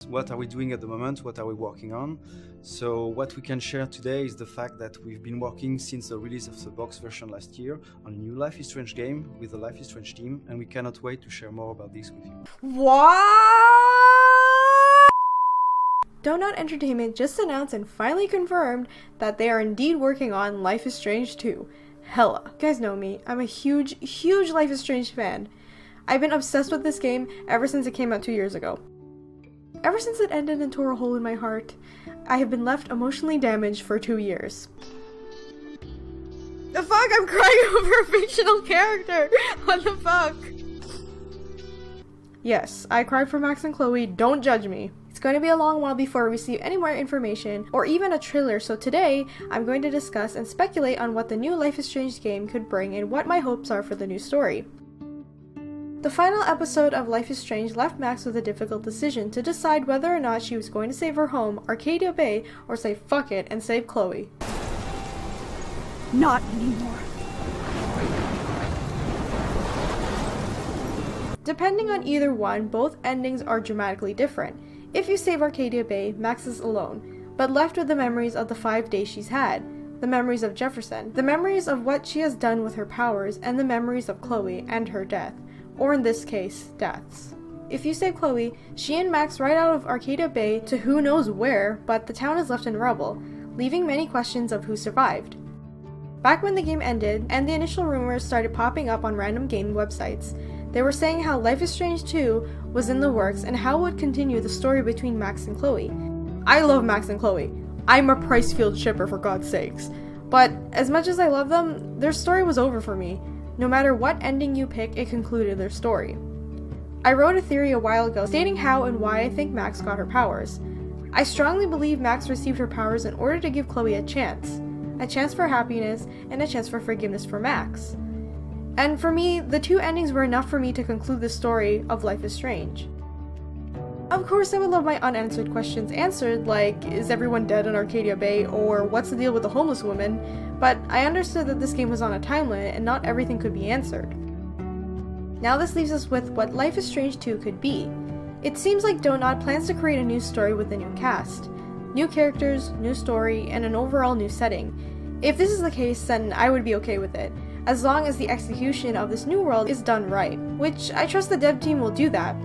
What are we doing at the moment? What are we working on? So what we can share today is the fact that we've been working since the release of the box version last year on a new Life is Strange game with the Life is Strange team, and we cannot wait to share more about this with you. What? DONTNOD Entertainment just announced and finally confirmed that they are indeed working on Life is Strange 2. Hella. You guys know me, I'm a huge Life is Strange fan. I've been obsessed with this game ever since it came out 2 years ago. Ever since it ended and tore a hole in my heart, I have been left emotionally damaged for 2 years. The fuck? I'm crying over a fictional character! What the fuck? Yes, I cried for Max and Chloe, don't judge me. It's going to be a long while before we receive any more information or even a trailer, so today I'm going to discuss and speculate on what the new Life is Strange game could bring and what my hopes are for the new story. The final episode of Life is Strange left Max with a difficult decision to decide whether or not she was going to save her home, Arcadia Bay, or say fuck it and save Chloe. Not anymore. Depending on either one, both endings are dramatically different. If you save Arcadia Bay, Max is alone, but left with the memories of the 5 days she's had, the memories of Jefferson, the memories of what she has done with her powers, and the memories of Chloe and her death. Or in this case, deaths. If you save Chloe, she and Max ride out of Arcadia Bay to who knows where, but the town is left in rubble, leaving many questions of who survived. Back when the game ended, and the initial rumors started popping up on random game websites, they were saying how Life is Strange 2 was in the works and how it would continue the story between Max and Chloe. I love Max and Chloe. I'm a Pricefield shipper for God's sakes. But as much as I love them, their story was over for me. No matter what ending you pick, it concluded their story. I wrote a theory a while ago stating how and why I think Max got her powers. I strongly believe Max received her powers in order to give Chloe a chance for happiness, and a chance for forgiveness for Max. And for me, the two endings were enough for me to conclude the story of Life is Strange. Of course, I would love my unanswered questions answered, like, is everyone dead in Arcadia Bay, or what's the deal with the homeless woman? But I understood that this game was on a time limit and not everything could be answered. Now this leaves us with what Life is Strange 2 could be. It seems like DONTNOD plans to create a new story with a new cast. New characters, new story, and an overall new setting. If this is the case, then I would be okay with it, as long as the execution of this new world is done right, which I trust the dev team will do that.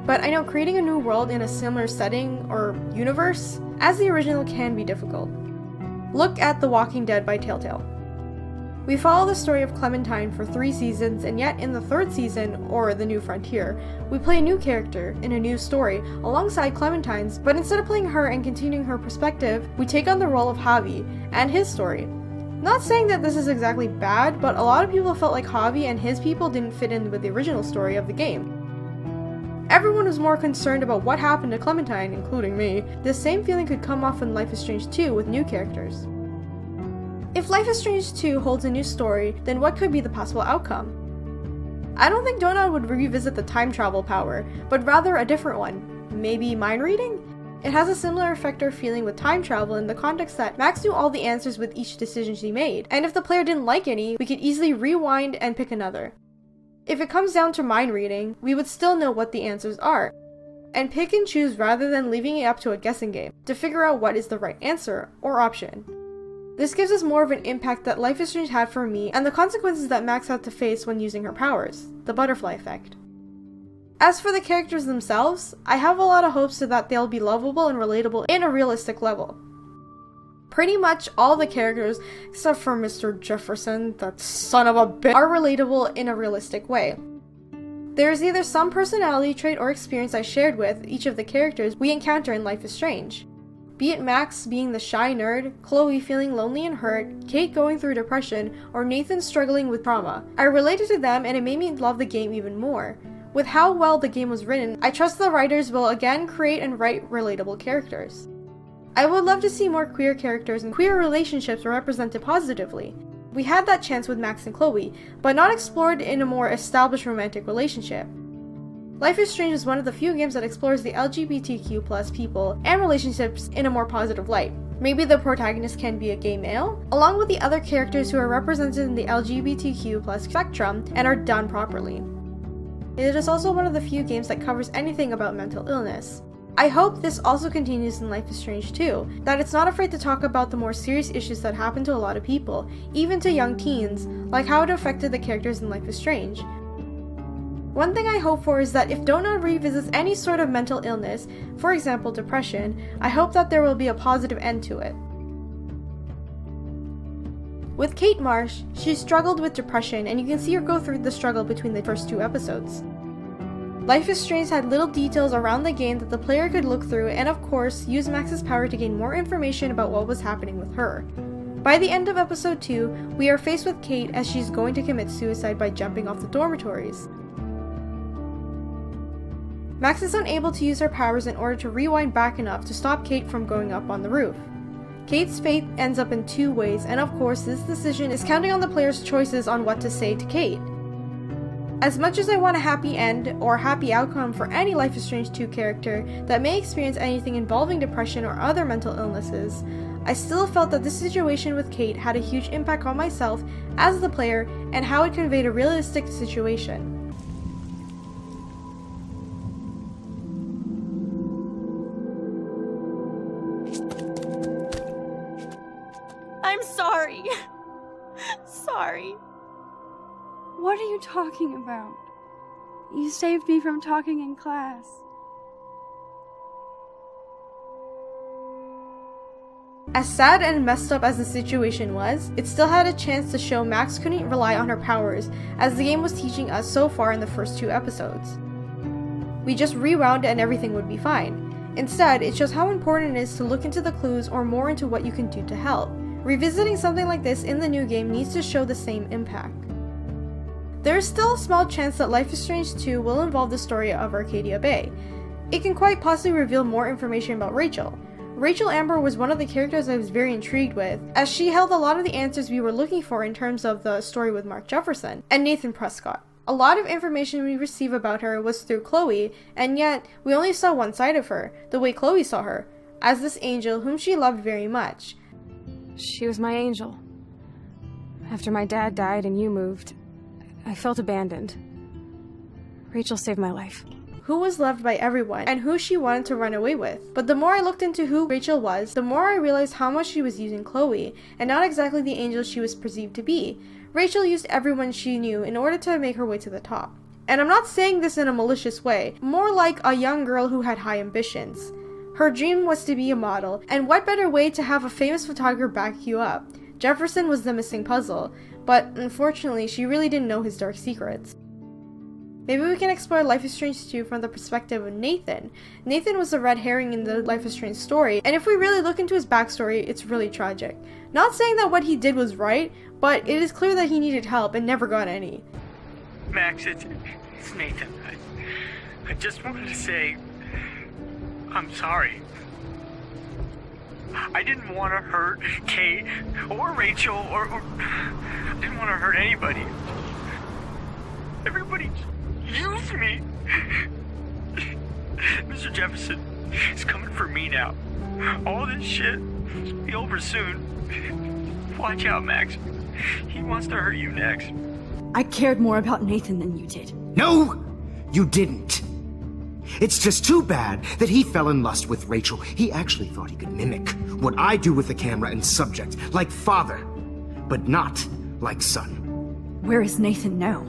But I know creating a new world in a similar setting or universe as the original can be difficult. Look at The Walking Dead by Telltale. We follow the story of Clementine for 3 seasons, and yet in the 3rd season, or The New Frontier, we play a new character in a new story alongside Clementine's, but instead of playing her and continuing her perspective, we take on the role of Javi and his story. Not saying that this is exactly bad, but a lot of people felt like Javi and his people didn't fit in with the original story of the game. Everyone was more concerned about what happened to Clementine, including me. This same feeling could come off in Life is Strange 2 with new characters. If Life is Strange 2 holds a new story, then what could be the possible outcome? I don't think DONTNOD would revisit the time travel power, but rather a different one. Maybe mind reading? It has a similar effect or feeling with time travel in the context that Max knew all the answers with each decision she made, and if the player didn't like any, we could easily rewind and pick another. If it comes down to mind reading, we would still know what the answers are, and pick and choose rather than leaving it up to a guessing game to figure out what is the right answer or option. This gives us more of an impact that Life is Strange had for me and the consequences that Max had to face when using her powers, the butterfly effect. As for the characters themselves, I have a lot of hopes so that they'll be lovable and relatable in a realistic level. Pretty much all the characters, except for Mr. Jefferson, that son of a bitch, are relatable in a realistic way. There is either some personality trait or experience I shared with each of the characters we encounter in Life is Strange. Be it Max being the shy nerd, Chloe feeling lonely and hurt, Kate going through depression, or Nathan struggling with trauma. I related to them and it made me love the game even more. With how well the game was written, I trust the writers will again create and write relatable characters. I would love to see more queer characters and queer relationships represented positively. We had that chance with Max and Chloe, but not explored in a more established romantic relationship. Life is Strange is one of the few games that explores the LGBTQ+ people and relationships in a more positive light. Maybe the protagonist can be a gay male, along with the other characters who are represented in the LGBTQ+ spectrum and are done properly. It is also one of the few games that covers anything about mental illness. I hope this also continues in Life is Strange 2, that it's not afraid to talk about the more serious issues that happen to a lot of people, even to young teens, like how it affected the characters in Life is Strange. One thing I hope for is that if Donut revisits any sort of mental illness, for example depression, I hope that there will be a positive end to it. With Kate Marsh, she struggled with depression, and you can see her go through the struggle between the first 2 episodes. Life is Strange had little details around the game that the player could look through and of course use Max's power to gain more information about what was happening with her. By the end of episode 2, we are faced with Kate as she's going to commit suicide by jumping off the dormitories. Max is unable to use her powers in order to rewind back enough to stop Kate from going up on the roof. Kate's fate ends up in 2 ways, and of course this decision is counting on the player's choices on what to say to Kate. As much as I want a happy end or happy outcome for any Life is Strange 2 character that may experience anything involving depression or other mental illnesses, I still felt that this situation with Kate had a huge impact on myself as the player and how it conveyed a realistic situation. I'm sorry. Sorry. What are you talking about? You saved me from talking in class. As sad and messed up as the situation was, it still had a chance to show Max couldn't rely on her powers, as the game was teaching us so far in the first 2 episodes. We just rewound and everything would be fine. Instead, it shows how important it is to look into the clues or more into what you can do to help. Revisiting something like this in the new game needs to show the same impact. There is still a small chance that Life is Strange 2 will involve the story of Arcadia Bay. It can quite possibly reveal more information about Rachel. Rachel Amber was one of the characters I was very intrigued with, as she held a lot of the answers we were looking for in terms of the story with Mark Jefferson and Nathan Prescott. A lot of information we receive about her was through Chloe, and yet we only saw one side of her, the way Chloe saw her, as this angel whom she loved very much. She was my angel. After my dad died and you moved, I felt abandoned. Rachel saved my life. Who was loved by everyone, and who she wanted to run away with. But the more I looked into who Rachel was, the more I realized how much she was using Chloe, and not exactly the angel she was perceived to be. Rachel used everyone she knew in order to make her way to the top. And I'm not saying this in a malicious way, more like a young girl who had high ambitions. Her dream was to be a model, and what better way to have a famous photographer back you up? Jefferson was the missing puzzle, but unfortunately she really didn't know his dark secrets. Maybe we can explore Life is Strange 2 from the perspective of Nathan. Nathan was the red herring in the Life is Strange story, and if we really look into his backstory, it's really tragic. Not saying that what he did was right, but it is clear that he needed help and never got any. Max, it's Nathan. I just wanted to say, I'm sorry. I didn't want to hurt Kate or Rachel or I didn't want to hurt anybody. Everybody used me. Mr. Jefferson is coming for me now. All this shit will be over soon. Watch out, Max. He wants to hurt you next. I cared more about Nathan than you did. No, you didn't. It's just too bad that he fell in lust with Rachel. He actually thought he could mimic what I do with the camera and subject, like father, but not like son. Where is Nathan now?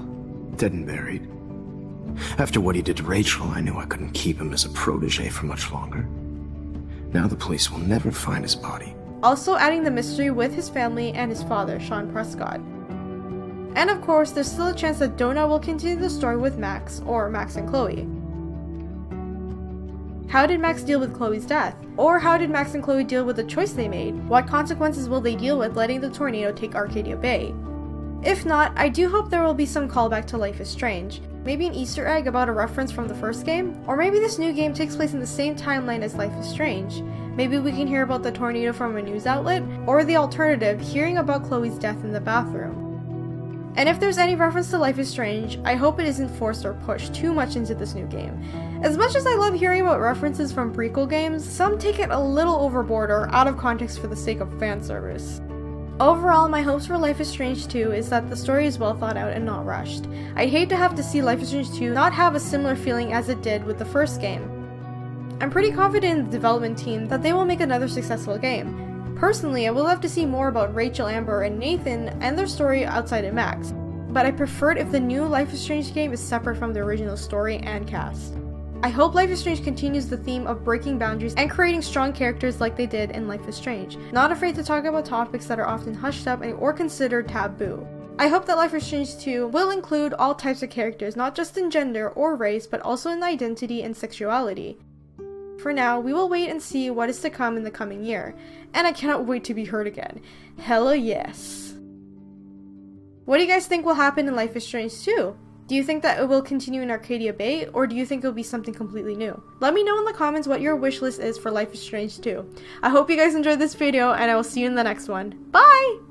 Dead and buried. After what he did to Rachel, I knew I couldn't keep him as a protege for much longer. Now the police will never find his body. Also adding the mystery with his family and his father, Sean Prescott. And of course, there's still a chance that Donut will continue the story with Max, or Max and Chloe. How did Max deal with Chloe's death? Or how did Max and Chloe deal with the choice they made? What consequences will they deal with letting the tornado take Arcadia Bay? If not, I do hope there will be some callback to Life is Strange. Maybe an Easter egg about a reference from the first game? Or maybe this new game takes place in the same timeline as Life is Strange. Maybe we can hear about the tornado from a news outlet, or the alternative, hearing about Chloe's death in the bathroom. And if there's any reference to Life is Strange, I hope it isn't forced or pushed too much into this new game. As much as I love hearing about references from prequel games, some take it a little overboard or out of context for the sake of fan service. Overall, my hopes for Life is Strange 2 is that the story is well thought out and not rushed. I'd hate to have to see Life is Strange 2 not have a similar feeling as it did with the first game. I'm pretty confident in the development team that they will make another successful game. Personally, I would love to see more about Rachel, Amber, and Nathan and their story outside of Max, but I prefer it if the new Life is Strange game is separate from the original story and cast. I hope Life is Strange continues the theme of breaking boundaries and creating strong characters like they did in Life is Strange, not afraid to talk about topics that are often hushed up or considered taboo. I hope that Life is Strange 2 will include all types of characters, not just in gender or race, but also in identity and sexuality. For now, we will wait and see what is to come in the coming year, and I cannot wait to be heard again. Hella yes! What do you guys think will happen in Life is Strange 2? Do you think that it will continue in Arcadia Bay, or do you think it will be something completely new? Let me know in the comments what your wishlist is for Life is Strange 2. I hope you guys enjoyed this video, and I will see you in the next one. Bye!